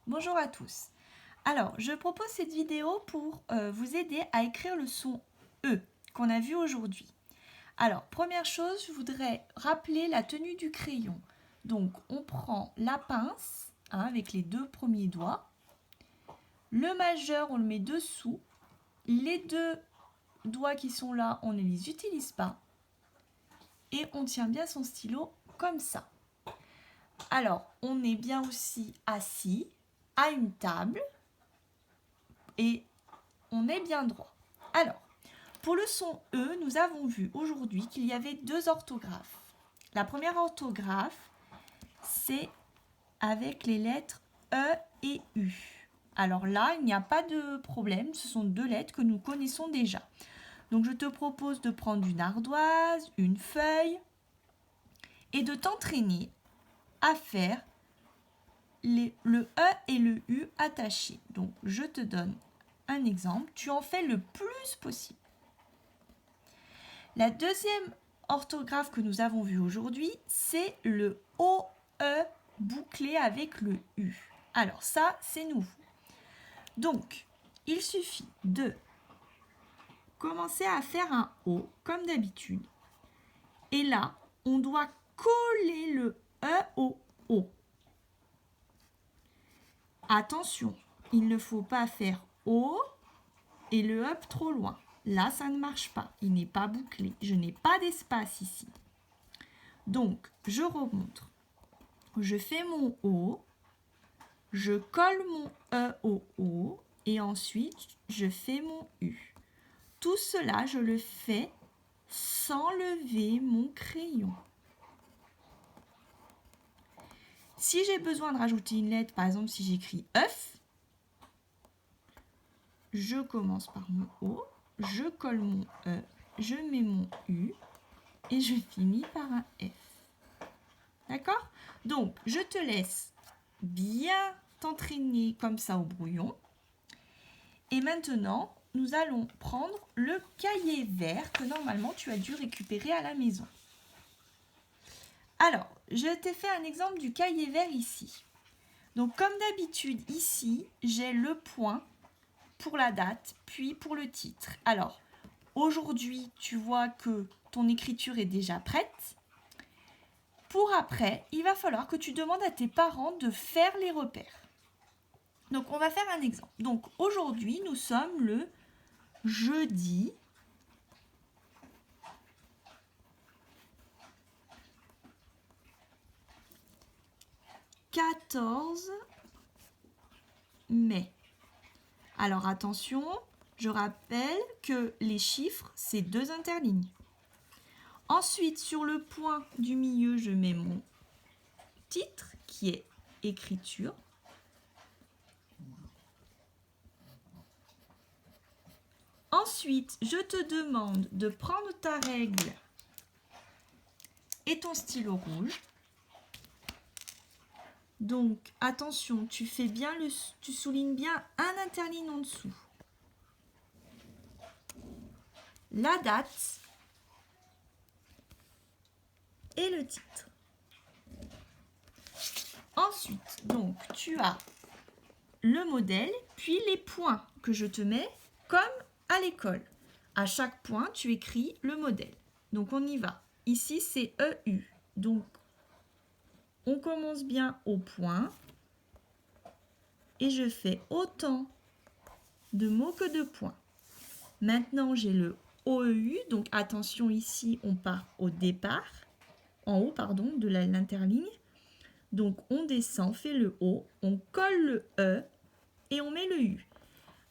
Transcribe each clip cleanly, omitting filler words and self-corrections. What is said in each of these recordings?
Bonjour à tous. Alors, je propose cette vidéo pour vous aider à écrire le son E qu'on a vu aujourd'hui. Alors, première chose, je voudrais rappeler la tenue du crayon. Donc, on prend la pince avec les deux premiers doigts. Le majeur, on le met dessous. Les deux doigts qui sont là, on ne les utilise pas. Et on tient bien son stylo comme ça. Alors, on est bien aussi assis à une table. Et on est bien droit. Alors, pour le son E, nous avons vu aujourd'hui qu'il y avait deux orthographes. La première orthographe, c'est avec les lettres E et U. Alors là, il n'y a pas de problème, ce sont deux lettres que nous connaissons déjà. Donc je te propose de prendre une ardoise, une feuille et de t'entraîner à faire le E et le U attachés. Donc je te donne un exemple, tu en fais le plus possible. La deuxième orthographe que nous avons vue aujourd'hui, c'est le OE bouclé avec le U. Alors ça, c'est nouveau. Donc, il suffit de commencer à faire un O, comme d'habitude. Et là, on doit coller le E au O. Attention, il ne faut pas faire O et le up trop loin. Là, ça ne marche pas. Il n'est pas bouclé. Je n'ai pas d'espace ici. Donc, je remontre. Je fais mon O. Je colle mon E au O. Et ensuite, je fais mon U. Tout cela, je le fais sans lever mon crayon. Si j'ai besoin de rajouter une lettre, par exemple, si j'écris œuf, je commence par mon O. Je colle mon E. Je mets mon U. Et je finis par un F. D'accord? Donc, je te laisse bien t'entraîner comme ça au brouillon. Et maintenant, nous allons prendre le cahier vert que normalement tu as dû récupérer à la maison. Alors, je t'ai fait un exemple du cahier vert ici. Donc, comme d'habitude, ici, j'ai le point pour la date, puis pour le titre. Alors, aujourd'hui, tu vois que ton écriture est déjà prête. Pour après, il va falloir que tu demandes à tes parents de faire les repères. Donc, on va faire un exemple. Donc, aujourd'hui, nous sommes le jeudi 14 mai. Alors, attention, je rappelle que les chiffres, c'est deux interlignes. Ensuite, sur le point du milieu, je mets mon titre qui est écriture. Ensuite, je te demande de prendre ta règle et ton stylo rouge. Donc, attention, tu soulignes bien un interligne en dessous. La date et le titre. Ensuite, donc, tu as le modèle, puis les points que je te mets comme à l'école. À chaque point, tu écris le modèle. Donc, on y va. Ici, c'est EU. Donc, on commence bien au point. Et je fais autant de mots que de points. Maintenant, j'ai le OEU. Donc, attention, ici, on part au départ. En haut, pardon, de l'interligne. Donc, on descend, on fait le O, on colle le E et on met le U.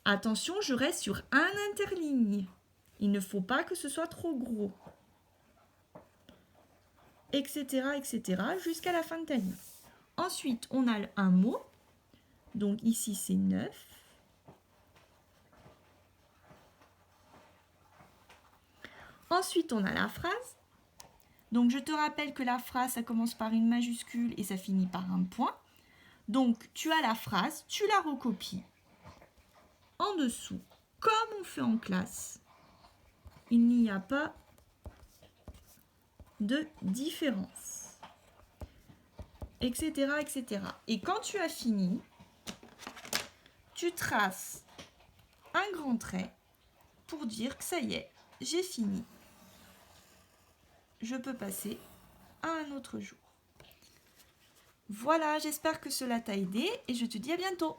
Attention, je reste sur un interligne. Il ne faut pas que ce soit trop gros. Etc., etc., jusqu'à la fin de ta ligne. Ensuite, on a un mot. Donc, ici, c'est 9. Ensuite, on a la phrase. Donc, je te rappelle que la phrase, ça commence par une majuscule et ça finit par un point. Donc, tu as la phrase, tu la recopies en dessous, comme on fait en classe. Il n'y a pas de différence, etc., etc. Et quand tu as fini, tu traces un grand trait pour dire que ça y est, j'ai fini. Je peux passer à un autre jour. Voilà, j'espère que cela t'a aidé et je te dis à bientôt.